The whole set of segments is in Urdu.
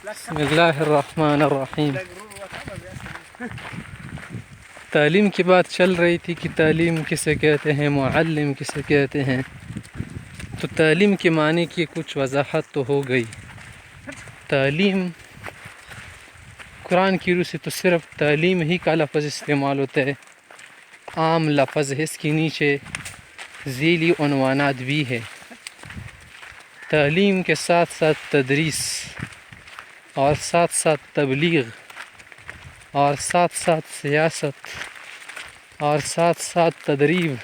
بسم اللہ الرحمن الرحیم۔ تعلیم کی بات چل رہی تھی کہ تعلیم کسے کہتے ہیں، معلم کسے کہتے ہیں، تو تعلیم کے معنی کی کچھ وضاحت تو ہو گئی۔ تعلیم قرآن کی روح سے تو صرف تعلیم ہی کا لفظ استعمال ہوتا ہے، عام لفظ ہے، اس کے نیچے ذیلی عنوانات بھی ہے۔ تعلیم کے ساتھ ساتھ تدریس اور ساتھ ساتھ تبلیغ اور ساتھ ساتھ سیاست اور ساتھ ساتھ تدریب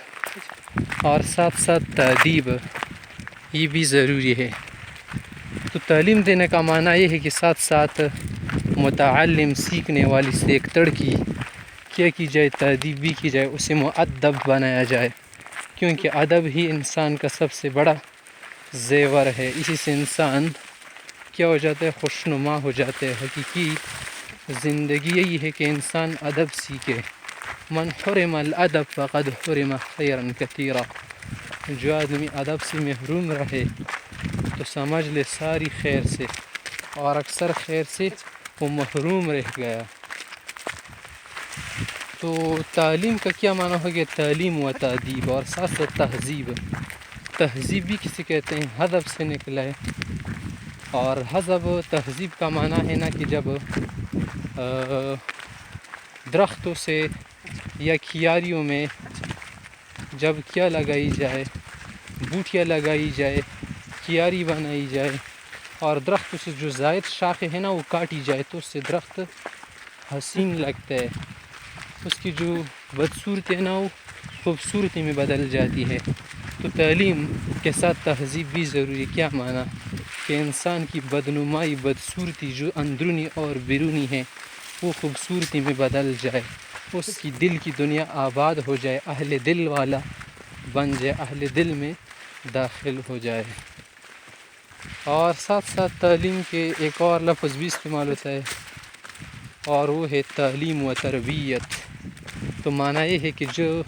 اور ساتھ ساتھ تادیب یہ بھی ضروری ہے۔ تو تعلیم دینے کا معنی یہ ہے کہ ساتھ ساتھ متعلم سیکھنے والی سے ایک تڑکی کیا کی جائے، تادیب بھی کی جائے، اسے مؤدب بنایا جائے، کیونکہ ادب ہی انسان کا سب سے بڑا زیور ہے۔ اسی سے انسان کیا ہو جاتا ہے، خوشنما ہو جاتے ہیں۔ حقیقی زندگی یہی ہے کہ انسان ادب سیکھے۔ من حرم الادب فقد حرم خیرا کثیرا، جو آدمی ادب سے محروم رہے تو سمجھ لے ساری خیر سے، اور اکثر خیر سے وہ محروم رہ گیا۔ تو تعلیم کا کیا معنی ہو گیا؟ تعلیم و تادیب اور ساتھ ساتھ تہذیب۔ تہذیب بھی کسی کہتے ہیں، حذف سے نکلا ہے، اور حذف تہذیب کا معنی ہے نا کہ جب درختوں سے یا کھیاریوں میں جب کیا لگائی جائے، بوٹیاں لگائی جائے، کیاری بنائی جائے، اور درختوں سے جو زائد شاخیں ہیں نا وہ کاٹی جائے تو اس سے درخت حسین لگتا ہے، اس کی جو بدصورتی ہے نا وہ خوبصورتی میں بدل جاتی ہے۔ تو تعلیم کے ساتھ تہذیب بھی ضروری ہے۔ کیا معنی؟ کہ انسان کی بدنمائی، بدصورتی جو اندرونی اور بیرونی ہے وہ خوبصورتی میں بدل جائے، اس کی دل کی دنیا آباد ہو جائے، اہل دل والا بن جائے، اہل دل میں داخل ہو جائے۔ اور ساتھ ساتھ تعلیم کے ایک اور لفظ بھی استعمال ہوتا ہے، اور وہ ہے تعلیم و تربیت۔ تو معنی یہ ہے کہ جو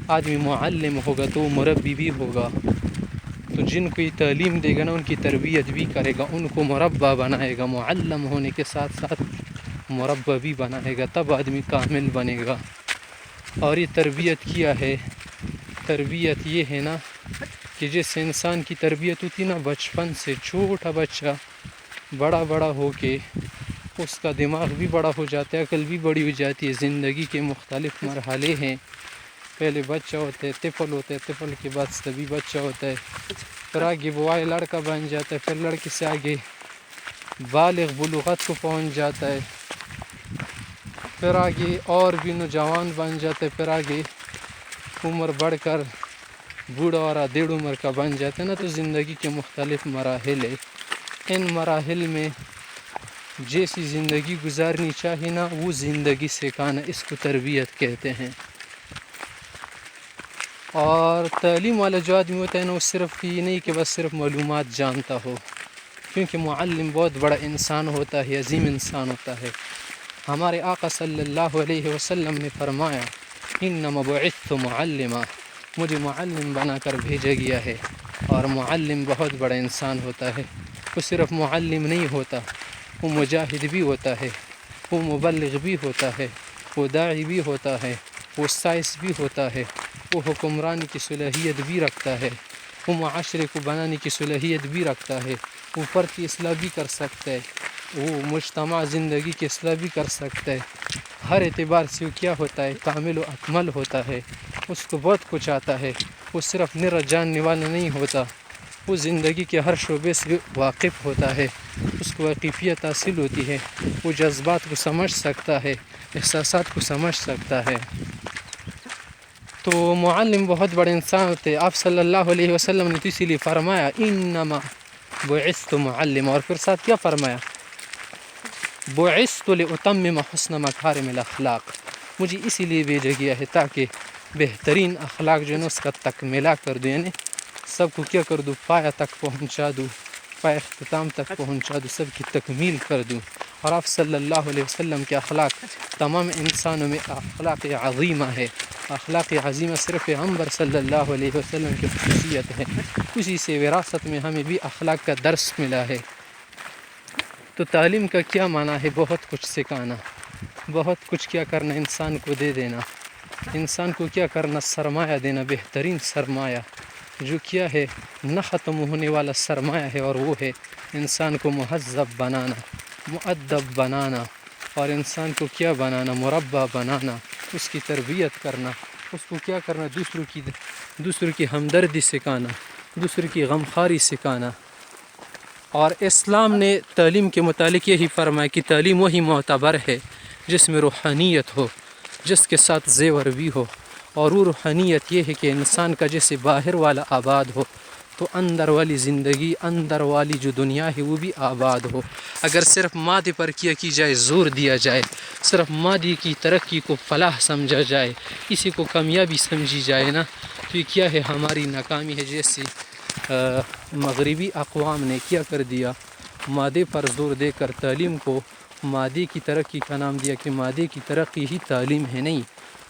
آدمی معلم ہوگا تو وہ مربی بھی ہوگا، تو جن کو یہ تعلیم دے گا نا ان کی تربیت بھی کرے گا، ان کو مربع بنائے گا، معلم ہونے کے ساتھ ساتھ مربع بھی بنائے گا، تب آدمی کامل بنے گا۔ اور یہ تربیت کیا ہے؟ تربیت یہ ہے نا کہ جیسے انسان کی تربیت ہوتی نا بچپن سے، چھوٹا بچہ بڑا ہو کے اس کا دماغ بھی بڑا ہو جاتا ہے، عقل بھی بڑی ہو جاتی ہے۔ زندگی کے مختلف مرحلے ہیں، پہلے بچہ ہوتا ہے، طفل ہوتا ہے، طفل کے بعد سبھی بچہ ہوتا ہے، پھر آگے بوائے لڑکا بن جاتا ہے، پھر لڑکے سے آگے بالغ بلوغت کو پہنچ جاتا ہے، پھر آگے اور بھی نوجوان بن جاتا ہے، پھر آگے عمر بڑھ کر بوڑھا اور ادھیڑ عمر کا بن جاتا ہے نا۔ تو زندگی کے مختلف مراحل ہے، ان مراحل میں جیسی زندگی گزارنی چاہیے نا وہ زندگی سکھانا، اس کو تربیت کہتے ہیں۔ اور تعلیم والا جو آدمی ہوتا ہے نا وہ صرف یہ نہیں کہ بس صرف معلومات جانتا ہو، کیونکہ معلم بہت بڑا انسان ہوتا ہے، عظیم انسان ہوتا ہے۔ ہمارے آقا صلی اللہ علیہ وسلم نے فرمایا انما بعثت معلما، مجھے معلم بنا کر بھیجا گیا ہے۔ اور معلم بہت بڑا انسان ہوتا ہے، وہ صرف معلم نہیں ہوتا، وہ مجاہد بھی ہوتا ہے، وہ مبلغ بھی ہوتا ہے، وہ داعی بھی ہوتا ہے، وہ سائنس بھی ہوتا ہے، وہ حکمرانی کی صلاحیت بھی رکھتا ہے، وہ معاشرے کو بنانے کی صلاحیت بھی رکھتا ہے، وہ فرد کی اصلاح بھی کر سکتا ہے، وہ مجتمع زندگی کی اصلاح بھی کر سکتا ہے۔ ہر اعتبار سے وہ کیا ہوتا ہے؟ کامل و اکمل ہوتا ہے، اس کو بہت کچھ آتا ہے، وہ صرف نر جاننے والا نہیں ہوتا، وہ زندگی کے ہر شعبے سے واقف ہوتا ہے، اس کو واقفیت حاصل ہوتی ہے، وہ جذبات کو سمجھ سکتا ہے، احساسات کو سمجھ سکتا ہے۔ تو معلم بہت بڑے انسان ہوتے ہیں۔ آپ صلی اللہ علیہ وسلم نے تو اسی لیے فرمایا انما بعثت معلم، اور پھر ساتھ کیا فرمایا؟ بعثت لاتمم حسن مکارم الاخلاق، مجھے اسی لیے بھیجا گیا ہے تاکہ بہترین اخلاق جو ہے نا اس کا تکملہ کر دوں، یعنی سب کو کیا کر دوں؟ پایا تک پہنچا دوں، پایا اختتام تک پہنچا دوں، سب کی تکمیل کر دوں۔ اور آپ صلی اللہ علیہ وسلم کے اخلاق تمام انسانوں میں اخلاق عظیمہ ہے۔ اخلاق عظیمہ صرف پیغمبر صلی اللہ علیہ وسلم کی خصوصیت ہے، اسی سے وراثت میں ہمیں بھی اخلاق کا درس ملا ہے۔ تو تعلیم کا کیا معنی ہے؟ بہت کچھ سکھانا، بہت کچھ کیا کرنا، انسان کو دے دینا، انسان کو کیا کرنا، سرمایہ دینا، بہترین سرمایہ جو کیا ہے نہ ختم ہونے والا سرمایہ ہے، اور وہ ہے انسان کو مہذب بنانا، مؤدب بنانا، اور انسان کو کیا بنانا، مربع بنانا، اس کی تربیت کرنا، اس کو کیا کرنا، دوسروں کی ہمدردی سکھانا، دوسروں کی غمخواری سکھانا۔ اور اسلام نے تعلیم کے متعلق یہی فرمایا کہ تعلیم وہی معتبر ہے جس میں روحانیت ہو، جس کے ساتھ زیور بھی ہو، اور وہ روحانیت یہ ہے کہ انسان کا جیسے باہر والا آباد ہو تو اندر والی زندگی، اندر والی جو دنیا ہے وہ بھی آباد ہو۔ اگر صرف مادے پر کیا کی جائے، زور دیا جائے، صرف مادے کی ترقی کو فلاح سمجھا جائے، اسی کو کامیابی سمجھی جائے نا، تو یہ کیا ہے، ہماری ناکامی ہے۔ جیسے مغربی اقوام نے کیا کر دیا، مادے پر زور دے کر تعلیم کو مادے کی ترقی کا نام دیا کہ مادے کی ترقی ہی تعلیم ہے۔ نہیں،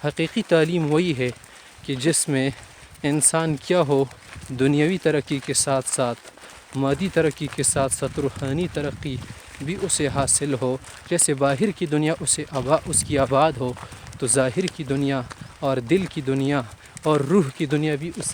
حقیقی تعلیم وہی ہے کہ جس میں انسان کیا ہو، دنیاوی ترقی کے ساتھ ساتھ، مادی ترقی کے ساتھ ساتھ روحانی ترقی بھی اسے حاصل ہو۔ جیسے باہر کی دنیا اس کی آباد ہو، تو ظاہر کی دنیا اور دل کی دنیا اور روح کی دنیا بھی اس